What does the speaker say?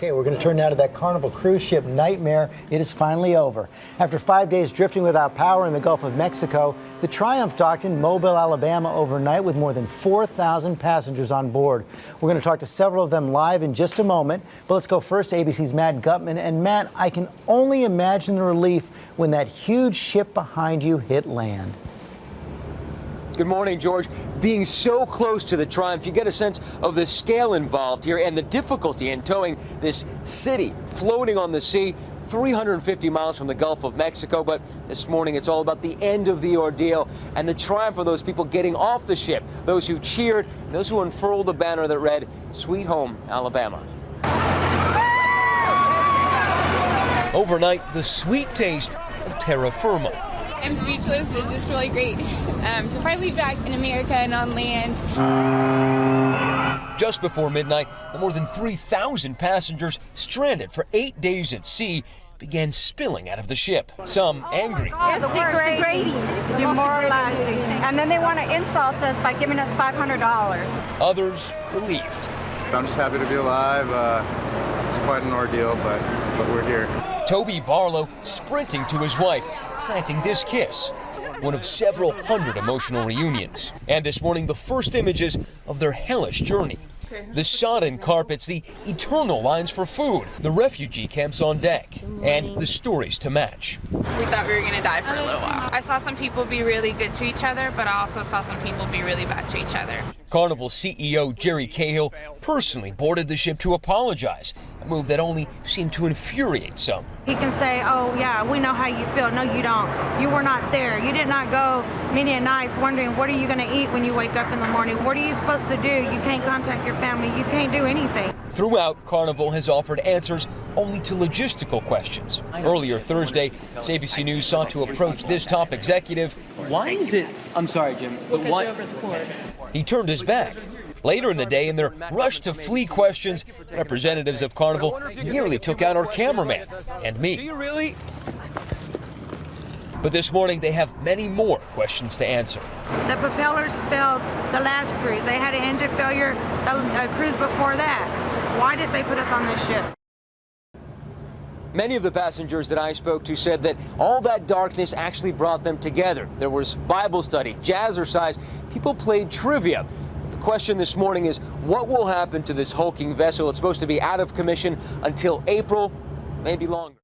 Okay, we're going to turn now to that Carnival cruise ship nightmare. It is finally over. After 5 days drifting without power in the Gulf of Mexico, the Triumph docked in Mobile, Alabama overnight with more than 4,000 passengers on board. We're going to talk to several of them live in just a moment, but let's go first to ABC's Matt Gutman. And Matt, I can only imagine the relief when that huge ship behind you hit land. Good morning, George. Being so close to the Triumph, you get a sense of the scale involved here and the difficulty in towing this city floating on the sea 350 miles from the Gulf of Mexico. But this morning, it's all about the end of the ordeal and the triumph of those people getting off the ship, those who cheered, and those who unfurled the banner that read, "Sweet Home, Alabama." Overnight, the sweet taste of terra firma. I'm speechless. It's just really great to finally be back in America and on land. Just before midnight, the more than 3,000 passengers stranded for 8 days at sea began spilling out of the ship, some angry. It's degrading, demoralizing, and then they want to insult us by giving us $500. Others relieved. I'm just happy to be alive. It's quite an ordeal, but we're here. Toby Barlow sprinting to his wife, planting this kiss, one of several hundred emotional reunions. And this morning, the first images of their hellish journey. The sodden carpets, the eternal lines for food, the refugee camps on deck, and the stories to match. We thought we were going to die for a little while. I saw some people be really good to each other, but I also saw some people be really bad to each other. Carnival CEO Jerry Cahill personally boarded the ship to apologize, a move that only seemed to infuriate some. He can say, oh yeah, we know how you feel. No, you don't. You were not there. You did not go many nights wondering what are you going to eat when you wake up in the morning? What are you supposed to do? You can't contact your family. You can't do anything. Throughout, Carnival has offered answers only to logistical questions. Earlier Thursday, ABC News sought to approach this top executive. Why is it, I'm sorry, Jim, but why? He turned his back. Later in the day, in their rush to flee questions, representatives of Carnival nearly took out our cameraman and me. Do you really? But this morning, they have many more questions to answer. The propellers failed the last cruise. They had an engine failure the cruise before that. Why did they put us on this ship? Many of the passengers that I spoke to said that all that darkness actually brought them together. There was Bible study, jazzercise, people played trivia. The question this morning is, what will happen to this hulking vessel? It's supposed to be out of commission until April, maybe longer.